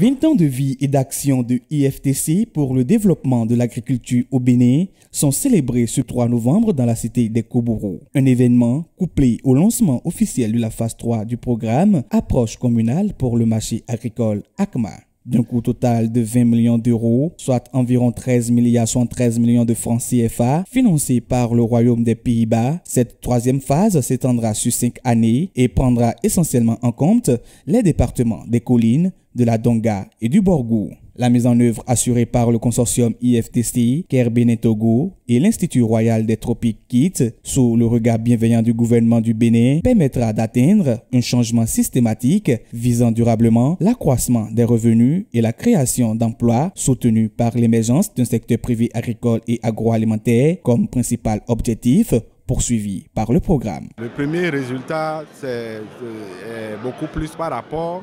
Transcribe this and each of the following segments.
20 ans de vie et d'action de IFTC pour le développement de l'agriculture au Bénin sont célébrés ce 3 novembre dans la cité des Koboros. Un événement couplé au lancement officiel de la phase 3 du programme Approche communale pour le marché agricole ACMA. D'un coût total de 20 millions d'euros, soit environ 13 millions de francs CFA, financé par le Royaume des Pays-Bas, cette troisième phase s'étendra sur 5 années et prendra essentiellement en compte les départements des collines, de la Donga et du Borgou. La mise en œuvre assurée par le consortium IFTC, Caire Bénin Togo et l'Institut Royal des Tropiques KIT, sous le regard bienveillant du gouvernement du Bénin, permettra d'atteindre un changement systématique visant durablement l'accroissement des revenus et la création d'emplois soutenus par l'émergence d'un secteur privé agricole et agroalimentaire comme principal objectif poursuivi par le programme. Le premier résultat, c'est beaucoup plus par rapport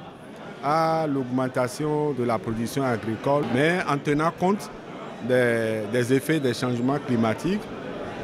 à l'augmentation de la production agricole, mais en tenant compte des effets des changements climatiques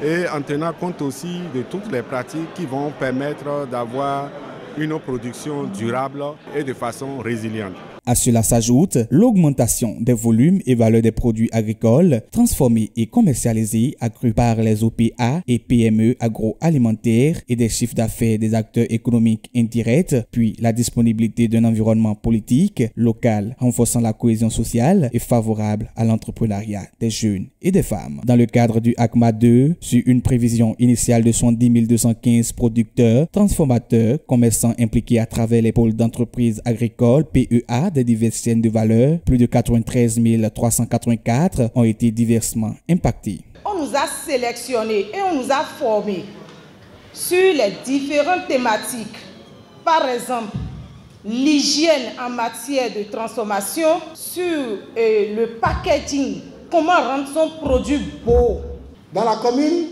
et en tenant compte aussi de toutes les pratiques qui vont permettre d'avoir une production durable et de façon résiliente. À cela s'ajoute l'augmentation des volumes et valeurs des produits agricoles transformés et commercialisés accrus par les OPA et PME agroalimentaires et des chiffres d'affaires des acteurs économiques indirects, puis la disponibilité d'un environnement politique local renforçant la cohésion sociale et favorable à l'entrepreneuriat des jeunes et des femmes. Dans le cadre du ACMA 2, sur une prévision initiale de 70 215 producteurs, transformateurs, commerçants impliqués à travers les pôles d'entreprises agricoles PEA des diverses chaînes de valeur, plus de 93 384 ont été diversement impactés. On nous a sélectionnés et on nous a formés sur les différentes thématiques. Par exemple, l'hygiène en matière de transformation, sur le packaging, comment rendre son produit beau. Dans la commune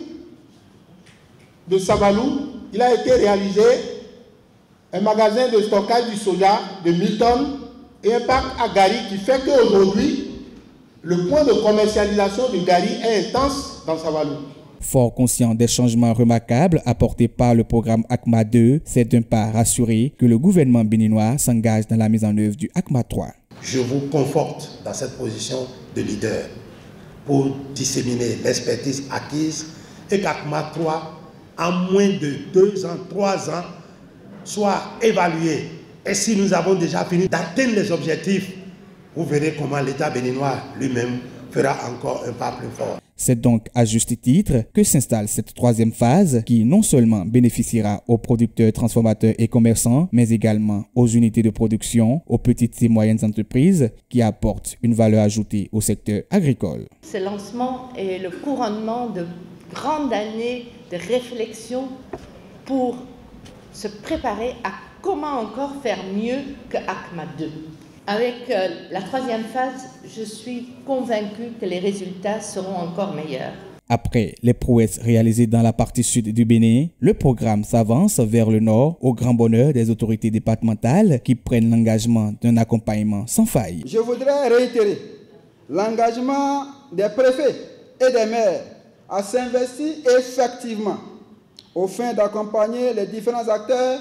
de Sabalou, il a été réalisé un magasin de stockage du soja de 1000 tonnes et un parc à Gari qui fait qu'aujourd'hui, le point de commercialisation du Gari est intense dans Sabalou. Fort conscient des changements remarquables apportés par le programme ACMA 2, c'est d'un pas rassuré que le gouvernement béninois s'engage dans la mise en œuvre du ACMA 3. Je vous conforte dans cette position de leader pour disséminer l'expertise acquise et qu'ACMA 3, en moins de 2 ans, 3 ans, soit évalué. Et si nous avons déjà fini d'atteindre les objectifs, vous verrez comment l'État béninois lui-même fera encore un pas plus fort. C'est donc à juste titre que s'installe cette troisième phase qui non seulement bénéficiera aux producteurs, transformateurs et commerçants, mais également aux unités de production, aux petites et moyennes entreprises qui apportent une valeur ajoutée au secteur agricole. Ce lancement est le couronnement de grandes années de réflexion pour se préparer à comment encore faire mieux que ACMA 2. Avec la troisième phase, je suis convaincue que les résultats seront encore meilleurs. Après les prouesses réalisées dans la partie sud du Bénin, le programme s'avance vers le nord au grand bonheur des autorités départementales qui prennent l'engagement d'un accompagnement sans faille. Je voudrais réitérer l'engagement des préfets et des maires à s'investir effectivement au fin d'accompagner les différents acteurs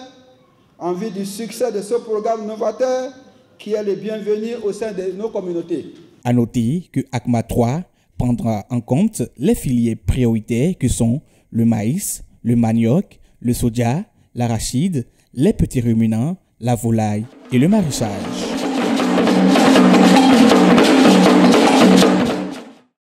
en vue du succès de ce programme novateur qui est le bienvenu au sein de nos communautés. À noter que ACMA 3 prendra en compte les filières prioritaires que sont le maïs, le manioc, le soja, l'arachide, les petits ruminants, la volaille et le maraîchage.